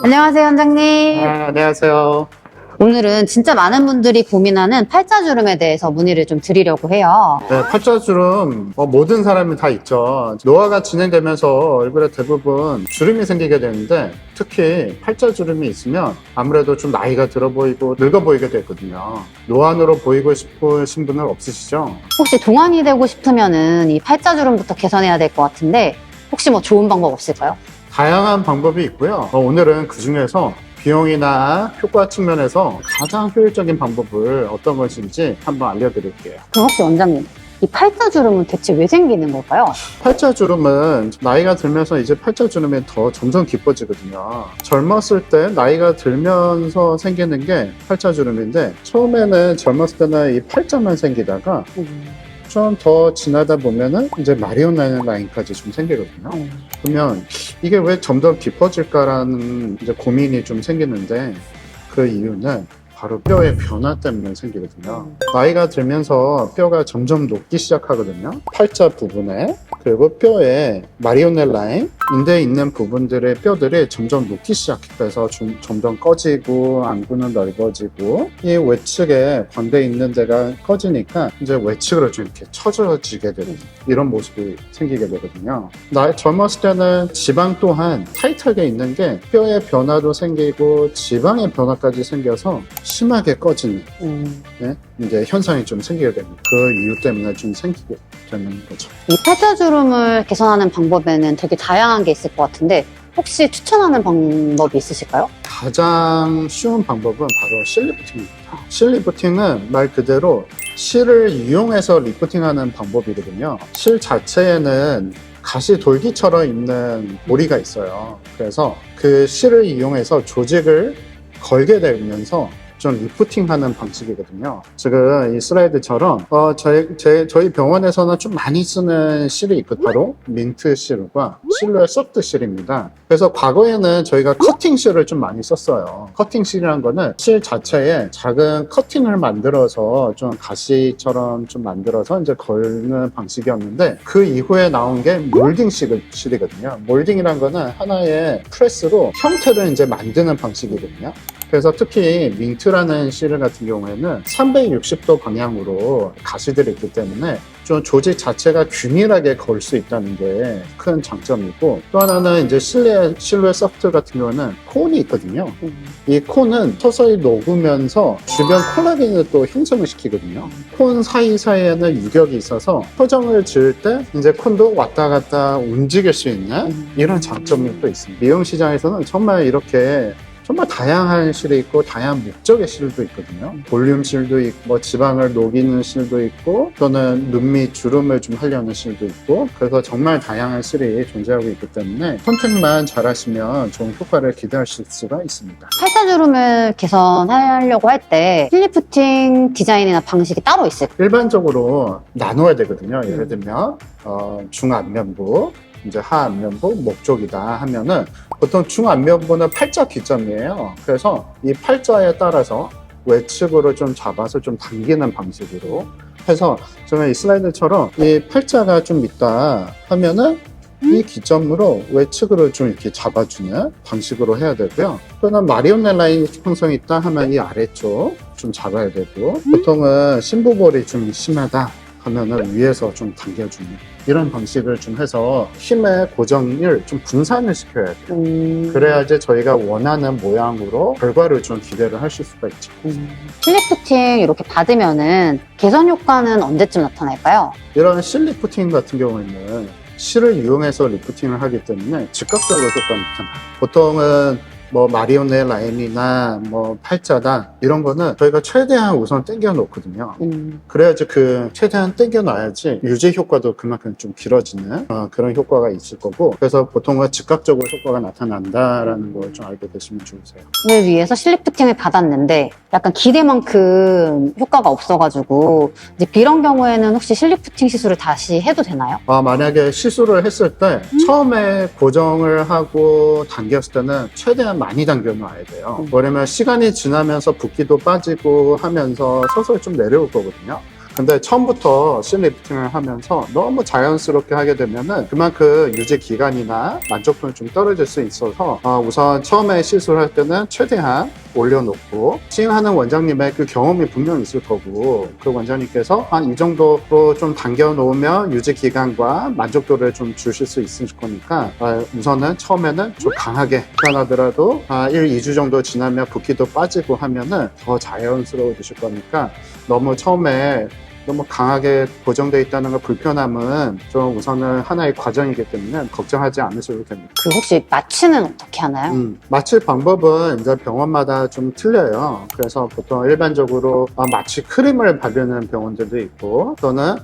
안녕하세요, 원장님. 안녕하세요. 오늘은 진짜 많은 분들이 고민하는 팔자주름에 대해서 문의를 좀 드리려고 해요. 네, 팔자주름 모든 사람이 다 있죠. 노화가 진행되면서 얼굴에 대부분 주름이 생기게 되는데 특히 팔자주름이 있으면 아무래도 좀 나이가 들어 보이고 늙어 보이게 되거든요. 노안으로 보이고 싶으신 분은 없으시죠? 혹시 동안이 되고 싶으면은 이 팔자주름부터 개선해야 될 것 같은데 혹시 뭐 좋은 방법 없을까요? 다양한 방법이 있고요. 오늘은 그 중에서 비용이나 효과 측면에서 가장 효율적인 방법을 어떤 것인지 한번 알려드릴게요. 그럼 혹시 원장님, 이 팔자주름은 대체 왜 생기는 걸까요? 팔자주름은 나이가 들면서 이제 팔자주름이 더 점점 깊어지거든요. 젊었을 때 나이가 들면서 생기는 게 팔자주름인데 처음에는 젊었을 때는 이 팔자만 생기다가 좀 더 지나다 보면은 이제 마리오네라 라인까지 좀 생기거든요. 그러면 이게 왜 점점 깊어질까라는 이제 고민이 좀 생기는데 그 이유는 바로 뼈의 변화 때문에 생기거든요. 나이가 들면서 뼈가 점점 녹기 시작하거든요. 팔자 부분에 그리고 뼈에 마리오넬 라인 인대에 있는 부분들의 뼈들이 점점 녹기 시작해서 점점 꺼지고 안구는 넓어지고 이 외측에 광대에 있는 데가 꺼지니까 이제 외측으로 좀 이렇게 처져지게 되는 이런 모습이 생기게 되거든요. 젊었을 때는 지방 또한 타이트하게 있는 게 뼈의 변화도 생기고 지방의 변화까지 생겨서 심하게 꺼지는 이제 현상이 좀 생기게 됩니다. 그 이유 때문에 좀 생기게 되는 거죠. 이 팔자주름을 개선하는 방법에는 되게 다양한 게 있을 것 같은데 혹시 추천하는 방법이 있으실까요? 가장 쉬운 방법은 바로 실리프팅입니다. 실리프팅은 말 그대로 실을 이용해서 리프팅하는 방법이거든요. 실 자체에는 가시 돌기처럼 있는 고리가 있어요. 그래서 그 실을 이용해서 조직을 걸게 되면서 좀 리프팅하는 방식이거든요. 지금 이 슬라이드처럼 저희 병원에서는 좀 많이 쓰는 실이 있고 바로 민트 실과 실루엣 소프트 실입니다. 그래서 과거에는 저희가 커팅 실을 좀 많이 썼어요. 커팅 실이라는 거는 실 자체에 작은 커팅을 만들어서 좀 가시처럼 좀 만들어서 이제 걸는 방식이었는데 그 이후에 나온 게 몰딩 실이거든요. 몰딩이라는 거는 하나의 프레스로 형태를 이제 만드는 방식이거든요. 그래서 특히 민트라는 실 같은 경우에는 360도 방향으로 가시들이 있기 때문에 좀 조직 자체가 균일하게 걸 수 있다는 게 큰 장점이고 또 하나는 이제 실루엣 소프트 같은 경우는 콘이 있거든요. 이 콘은 서서히 녹으면서 주변 콜라겐을 또 형성을 시키거든요. 콘 사이사이에는 유격이 있어서 표정을 지을 때 이제 콘도 왔다 갔다 움직일 수 있는 이런 장점이 또 있습니다. 미용 시장에서는 정말 이렇게 정말 다양한 실이 있고 다양한 목적의 실도 있거든요. 볼륨 실도 있고 지방을 녹이는 실도 있고 또는 눈 밑 주름을 좀 하려는 실도 있고 그래서 정말 다양한 실이 존재하고 있기 때문에 선택만 잘하시면 좋은 효과를 기대하실 수가 있습니다. 팔자주름을 개선하려고 할 때 실리프팅 디자인이나 방식이 따로 있을까요? 일반적으로 나눠야 되거든요. 예를 들면 중안면부 이제 하안면부, 목 쪽이다 하면은 보통 중안면부는 팔자 기점이에요. 그래서 이 팔자에 따라서 외측으로 좀 잡아서 좀 당기는 방식으로 해서 저는 이 슬라이드처럼 이 팔자가 좀 있다 하면은 이 기점으로 외측으로 좀 이렇게 잡아주는 방식으로 해야 되고요. 또는 마리오넬 라인이 형성이 있다 하면 이 아래쪽 좀 잡아야 되고 보통은 심부볼이 좀 심하다 하면은 위에서 좀 당겨주는 이런 방식을 좀 해서 힘의 고정을 좀 분산을 시켜야 돼요. 그래야지 저희가 원하는 모양으로 결과를 좀 기대를 하실 수가 있죠. 실리프팅 이렇게 받으면은 개선 효과는 언제쯤 나타날까요? 이런 실리프팅 같은 경우에는 실을 이용해서 리프팅을 하기 때문에 즉각적으로 효과가 나타나요. 보통은 마리오넬 라인이나 팔자다 이런 거는 저희가 최대한 우선 당겨 놓거든요. 그래야지 최대한 당겨 놔야지 유지 효과도 그만큼 좀 길어지는 그런 효과가 있을 거고 그래서 보통은 즉각적으로 효과가 나타난다라는 걸 좀 알게 되시면 좋으세요. 을 위해서 실리프팅을 받았는데 약간 기대만큼 효과가 없어가지고 이제 이런 경우에는 혹시 실리프팅 시술을 다시 해도 되나요? 만약에 시술을 했을 때 처음에 고정을 하고 당겼을 때는 최대한 많이 당겨 놔야 돼요. 왜냐면 시간이 지나면서 붓기도 빠지고 하면서 서서히 좀 내려올 거거든요. 근데 처음부터 실 리프팅을 하면서 너무 자연스럽게 하게 되면은 그만큼 유지 기간이나 만족도는 좀 떨어질 수 있어서 우선 처음에 시술할 때는 최대한 올려놓고 시행하는 원장님의 그 경험이 분명히 있을 거고 그 원장님께서 한 이 정도로 좀 당겨 놓으면 유지 기간과 만족도를 좀 주실 수 있을 거니까 우선은 처음에는 좀 강하게 편하더라도 1, 2주 정도 지나면 붓기도 빠지고 하면은 더 자연스러워지실 거니까 너무 처음에 너무 강하게 고정되어 있다는 걸 불편함은 좀 우선은 하나의 과정이기 때문에 걱정하지 않으셔도 됩니다. 그 혹시 마취는 어떻게 하나요? 마취 방법은 이제 병원마다 좀 틀려요. 그래서 보통 일반적으로 마취 크림을 바르는 병원들도 있고 또는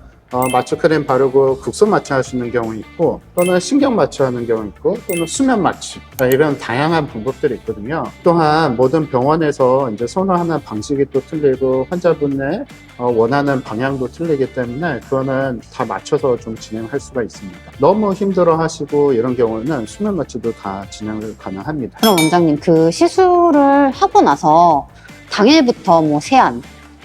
마취 크림 바르고 국소 마취 하시는 경우 있고 또는 신경 마취하는 경우 있고 또는 수면 마취 이런 다양한 방법들이 있거든요. 또한 모든 병원에서 이제 선호하는 방식이 또 틀리고 환자분의 원하는 방향도 틀리기 때문에 그거는 다 맞춰서 좀 진행할 수가 있습니다. 너무 힘들어 하시고 이런 경우는 수면 마취도 다 진행을 가능합니다. 그럼 원장님 그 시술을 하고 나서 당일부터 뭐 세안,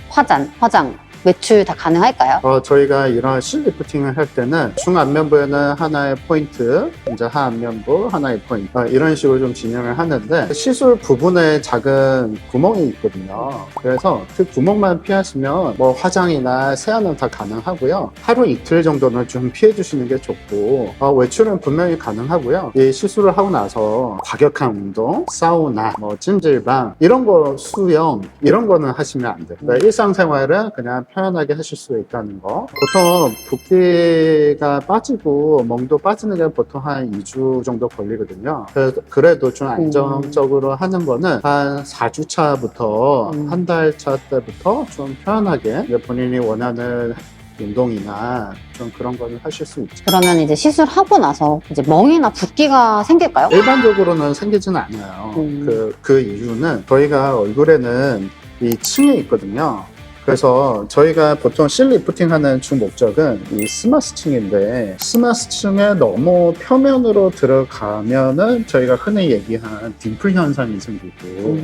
화장, 외출 다 가능할까요? 저희가 이런 실 리프팅을 할 때는 중안면부에는 하나의 포인트, 이제 하안면부 하나의 포인트 이런 식으로 좀 진행을 하는데 시술 부분에 작은 구멍이 있거든요. 그래서 그 구멍만 피하시면 뭐 화장이나 세안은 다 가능하고요. 하루 이틀 정도는 좀 피해 주시는 게 좋고 외출은 분명히 가능하고요. 이 시술을 하고 나서 과격한 운동, 사우나, 뭐 찜질방 이런 거 수영 이런 거는 하시면 안 돼요. 그러니까 일상생활은 그냥 편안하게 하실 수 있다는 거. 보통 붓기가 빠지고 멍도 빠지는 게 보통 한 2주 정도 걸리거든요. 그래도 좀 안정적으로 하는 거는 한 4주 차부터 한 달 차 때부터 좀 편안하게 본인이 원하는 운동이나 좀 그런 거는 하실 수 있죠. 그러면 이제 시술하고 나서 이제 멍이나 붓기가 생길까요? 일반적으로는 생기진 않아요. 그 이유는 저희가 얼굴에는 이 층이 있거든요. 그래서 저희가 보통 실 리프팅 하는 주 목적은 이 스마스층인데 스마스층에 너무 표면으로 들어가면은 저희가 흔히 얘기한 딤플 현상이 생기고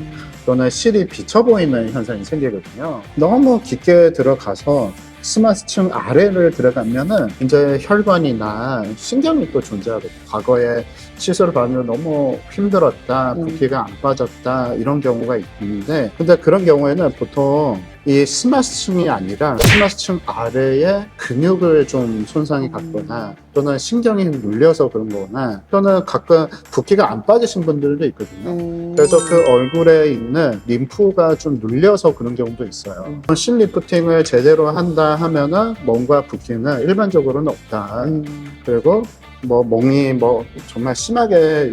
또는 실이 비쳐 보이는 현상이 생기거든요. 너무 깊게 들어가서 스마스층 아래를 들어가면은 이제 혈관이나 신경이 또 존재하거든요. 과거에 시술을 받으면 너무 힘들었다, 붓기가 안 빠졌다 이런 경우가 있는데 근데 그런 경우에는 보통 이 스마스층이 아니라 스마스층 아래에 근육을 좀 손상이 갔거나 또는 신경이 눌려서 그런 거거나 또는 가끔 붓기가 안 빠지신 분들도 있거든요. 그래서 그 얼굴에 있는 림프가 좀 눌려서 그런 경우도 있어요. 실 리프팅을 제대로 한다 하면은 멍과 붓기는 일반적으로는 없다. 그리고 뭐 멍이 뭐 정말 심하게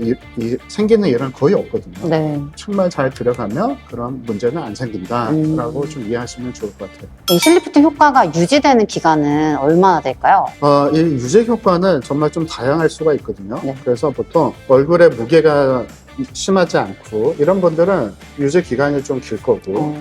생기는 일은 거의 없거든요. 네. 정말 잘 들어가면 그런 문제는 안 생긴다라고 좀 이해하시면 좋을 것 같아요. 이 실리프팅 효과가 유지되는 기간은 얼마나 될까요? 이 유지 효과는 정말 좀 다양할 수가 있거든요. 네. 그래서 보통 얼굴에 무게가 심하지 않고 이런 분들은 유지 기간이 좀 길 거고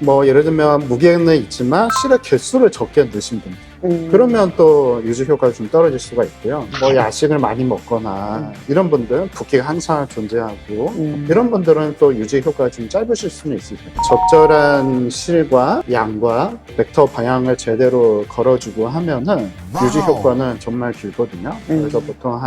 뭐 예를 들면 무게는 있지만 실의 개수를 적게 넣으신 분들 그러면 또 유지 효과가 좀 떨어질 수가 있고요. 뭐 야식을 많이 먹거나 이런 분들은 붓기가 항상 존재하고 이런 분들은 또 유지 효과가 좀 짧으실 수는 있으세요. 적절한 실과 양과 벡터 방향을 제대로 걸어주고 하면은 유지 효과는 정말 길거든요. 그래서 보통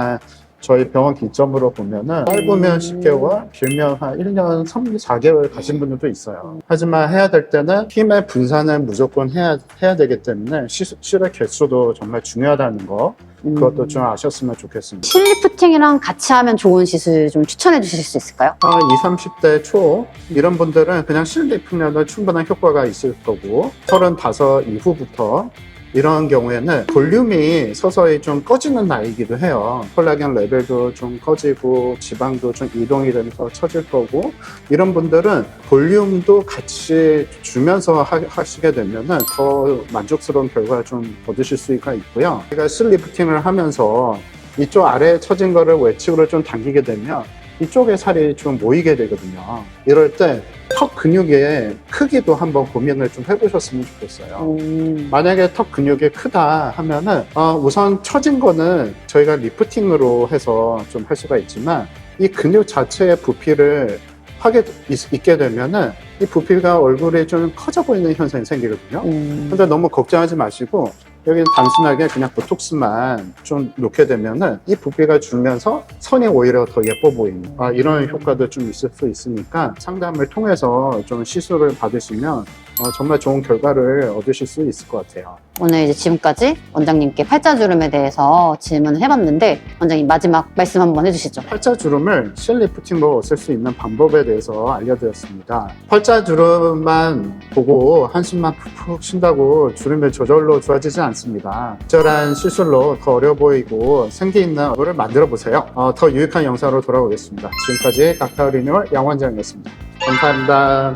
저희 병원 기점으로 보면은 짧으면 10개월, 길면 한 1년 3, 4개월 가신 분들도 있어요. 하지만 해야 될 때는 힘의 분산을 무조건 해야 되기 때문에 실의 개수도 정말 중요하다는 거 그것도 좀 아셨으면 좋겠습니다. 실리프팅이랑 같이 하면 좋은 시술 좀 추천해 주실 수 있을까요? 20, 30대 초 이런 분들은 그냥 실 리프팅이라도 충분한 효과가 있을 거고 35 이후부터 이런 경우에는 볼륨이 서서히 좀 꺼지는 나이기도 해요. 콜라겐 레벨도 좀 꺼지고 지방도 좀 이동이 되면서 처질 거고 이런 분들은 볼륨도 같이 주면서 하시게 되면은 더 만족스러운 결과를 좀 얻으실 수가 있고요. 제가 실 리프팅을 하면서 이쪽 아래에 처진 거를 외측으로 좀 당기게 되면 이쪽에 살이 좀 모이게 되거든요. 이럴 때 턱 근육의 크기도 한번 고민을 좀 해보셨으면 좋겠어요. 만약에 턱 근육이 크다 하면은 우선 처진 거는 저희가 리프팅으로 해서 좀 할 수가 있지만 이 근육 자체의 부피를 있게 되면은 이 부피가 얼굴에 좀 커져 보이는 현상이 생기거든요. 근데 너무 걱정하지 마시고 여기는 단순하게 그냥 보톡스만 좀 놓게 되면은 이 부피가 줄면서 선이 오히려 더 예뻐 보이는 이런 효과도 좀 있을 수 있으니까 상담을 통해서 좀 시술을 받으시면 정말 좋은 결과를 얻으실 수 있을 것 같아요. 오늘 이제 지금까지 원장님께 팔자주름에 대해서 질문을 해봤는데 원장님 마지막 말씀 한번 해주시죠. 팔자주름을 실리프팅으로 쓸 수 있는 방법에 대해서 알려드렸습니다. 팔자주름만 보고 한숨만 푹푹 쉰다고 주름이 저절로 좋아지지 않습니다. 적절한 시술로 더 어려 보이고 생기 있는 얼굴을 만들어 보세요. 더 유익한 영상으로 돌아오겠습니다. 지금까지 닥터 리뉴얼 양원장이었습니다. 감사합니다.